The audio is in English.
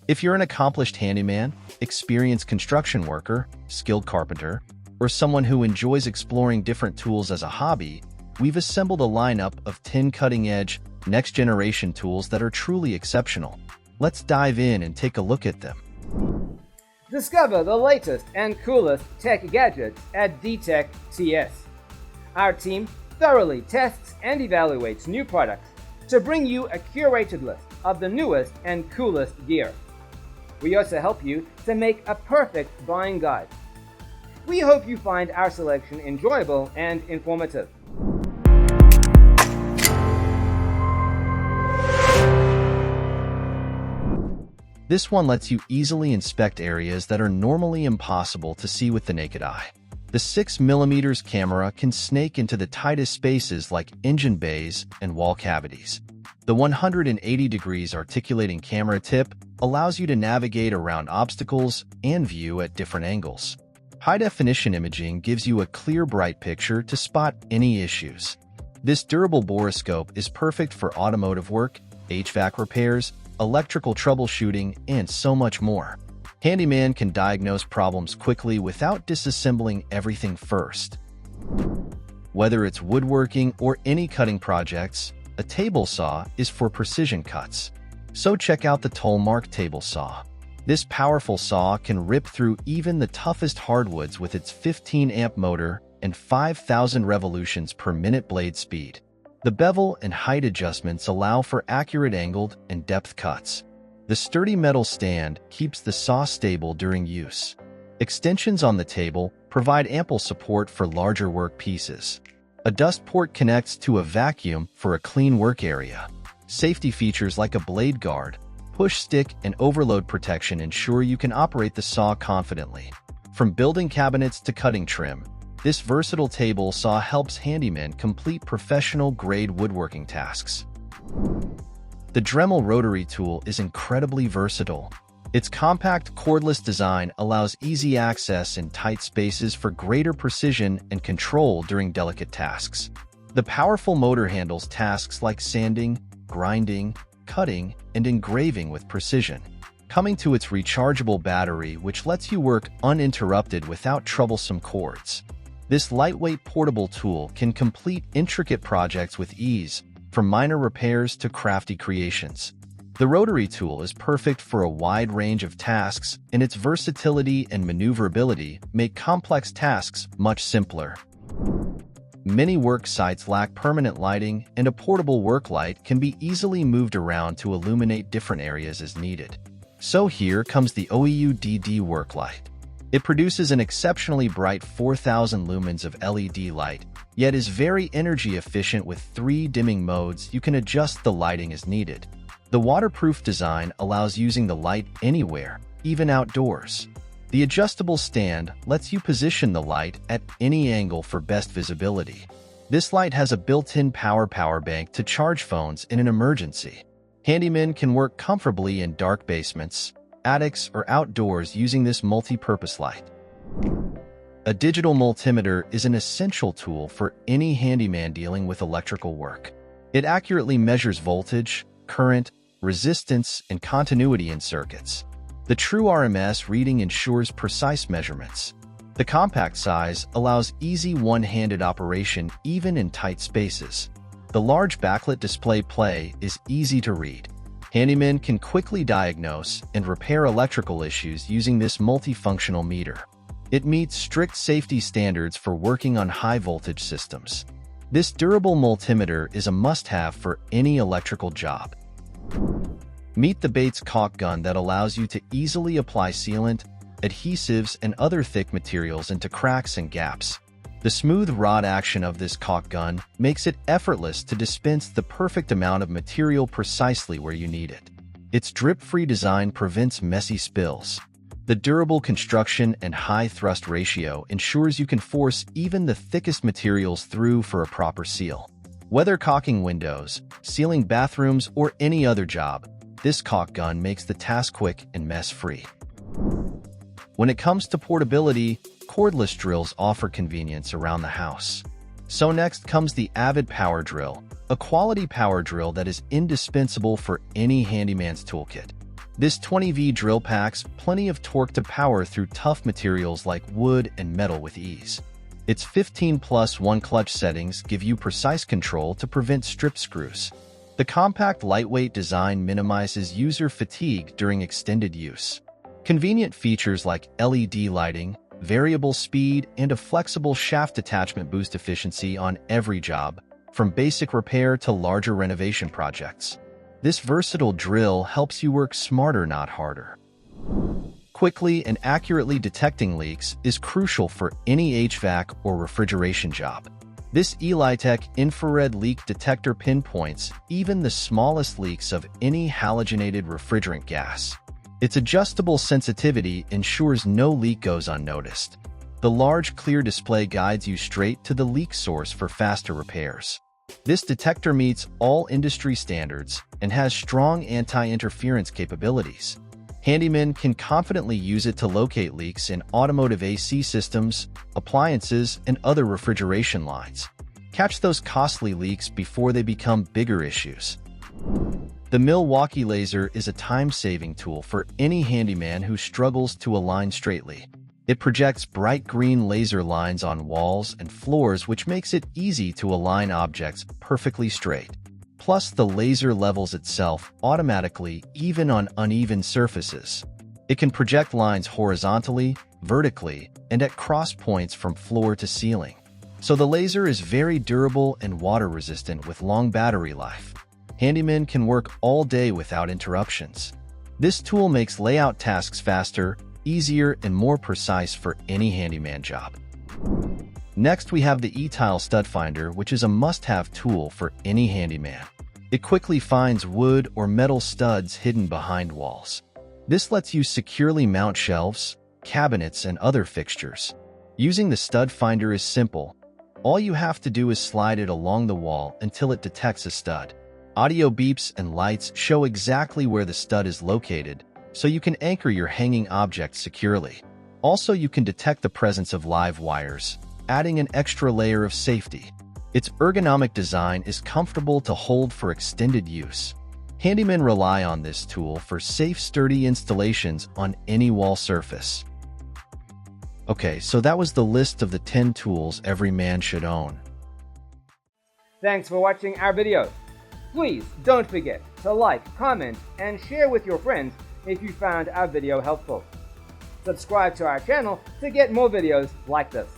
If you're an accomplished handyman, experienced construction worker, skilled carpenter, or someone who enjoys exploring different tools as a hobby, we've assembled a lineup of 10 cutting-edge, next-generation tools that are truly exceptional. Let's dive in and take a look at them. Discover the latest and coolest tech gadgets at dxztoz. Our team thoroughly tests and evaluates new products to bring you a curated list of the newest and coolest gear. We also help you to make a perfect buying guide. We hope you find our selection enjoyable and informative. This one lets you easily inspect areas that are normally impossible to see with the naked eye. The 6mm camera can snake into the tightest spaces like engine bays and wall cavities. The 180 degrees articulating camera tip allows you to navigate around obstacles and view at different angles. High-definition imaging gives you a clear, bright picture to spot any issues. This durable borescope is perfect for automotive work, HVAC repairs, electrical troubleshooting, and so much more. Handyman can diagnose problems quickly without disassembling everything first. Whether it's woodworking or any cutting projects, a table saw is for precision cuts. So check out the Toal Mark table saw. This powerful saw can rip through even the toughest hardwoods with its 15-amp motor and 5,000 revolutions per minute blade speed. The bevel and height adjustments allow for accurate angled and depth cuts. The sturdy metal stand keeps the saw stable during use. Extensions on the table provide ample support for larger work pieces. A dust port connects to a vacuum for a clean work area. Safety features like a blade guard, push stick, and overload protection ensure you can operate the saw confidently. From building cabinets to cutting trim, this versatile table saw helps handymen complete professional-grade woodworking tasks. The Dremel rotary tool is incredibly versatile. Its compact, cordless design allows easy access in tight spaces for greater precision and control during delicate tasks. The powerful motor handles tasks like sanding, grinding, cutting, and engraving with precision. Coming to its rechargeable battery, which lets you work uninterrupted without troublesome cords. This lightweight portable tool can complete intricate projects with ease, from minor repairs to crafty creations. The rotary tool is perfect for a wide range of tasks, and its versatility and maneuverability make complex tasks much simpler. Many work sites lack permanent lighting, and a portable work light can be easily moved around to illuminate different areas as needed. So here comes the Oeu DD work light. It produces an exceptionally bright 4,000 lumens of LED light, yet is very energy efficient with 3 dimming modes. You can adjust the lighting as needed. The waterproof design allows using the light anywhere, even outdoors. The adjustable stand lets you position the light at any angle for best visibility. This light has a built-in power bank to charge phones in an emergency. Handymen can work comfortably in dark basements, attics, or outdoors using this multi-purpose light. A digital multimeter is an essential tool for any handyman dealing with electrical work. It accurately measures voltage, current, resistance, and continuity in circuits. The true RMS reading ensures precise measurements. The compact size allows easy one-handed operation even in tight spaces. The large backlit display is easy to read. Handymen can quickly diagnose and repair electrical issues using this multifunctional meter. It meets strict safety standards for working on high-voltage systems. This durable multimeter is a must-have for any electrical job. Meet the Bates caulk gun that allows you to easily apply sealant, adhesives, and other thick materials into cracks and gaps. The smooth rod action of this caulk gun makes it effortless to dispense the perfect amount of material precisely where you need it. Its drip-free design prevents messy spills. The durable construction and high thrust ratio ensures you can force even the thickest materials through for a proper seal. Whether caulking windows, sealing bathrooms, or any other job, this caulk gun makes the task quick and mess-free. When it comes to portability, cordless drills offer convenience around the house. So next comes the Avid Power Drill, a quality power drill that is indispensable for any handyman's toolkit. This 20V drill packs plenty of torque to power through tough materials like wood and metal with ease. Its 15+1 clutch settings give you precise control to prevent strip screws. The compact, lightweight design minimizes user fatigue during extended use. Convenient features like LED lighting, variable speed, and a flexible shaft attachment boost efficiency on every job, from basic repair to larger renovation projects. This versatile drill helps you work smarter, not harder. Quickly and accurately detecting leaks is crucial for any HVAC or refrigeration job. This Elitech infrared leak detector pinpoints even the smallest leaks of any halogenated refrigerant gas. Its adjustable sensitivity ensures no leak goes unnoticed. The large clear display guides you straight to the leak source for faster repairs. This detector meets all industry standards and has strong anti-interference capabilities. Handymen can confidently use it to locate leaks in automotive AC systems, appliances, and other refrigeration lines. Catch those costly leaks before they become bigger issues. The Milwaukee laser is a time-saving tool for any handyman who struggles to align straightly. It projects bright green laser lines on walls and floors, which makes it easy to align objects perfectly straight. Plus, the laser levels itself automatically, even on uneven surfaces. It can project lines horizontally, vertically, and at cross points from floor to ceiling. So the laser is very durable and water-resistant with long battery life. Handymen can work all day without interruptions. This tool makes layout tasks faster, easier, and more precise for any handyman job. Next, we have the eTile studfinder, which is a must-have tool for any handyman. It quickly finds wood or metal studs hidden behind walls. This lets you securely mount shelves, cabinets, and other fixtures. Using the studfinder is simple. All you have to do is slide it along the wall until it detects a stud. Audio beeps and lights show exactly where the stud is located, so you can anchor your hanging object securely. Also, you can detect the presence of live wires, adding an extra layer of safety. Its ergonomic design is comfortable to hold for extended use. Handymen rely on this tool for safe, sturdy installations on any wall surface. Okay, so that was the list of the 10 tools every man should own. Thanks for watching our video. Please don't forget to like, comment, and share with your friends if you found our video helpful. Subscribe to our channel to get more videos like this.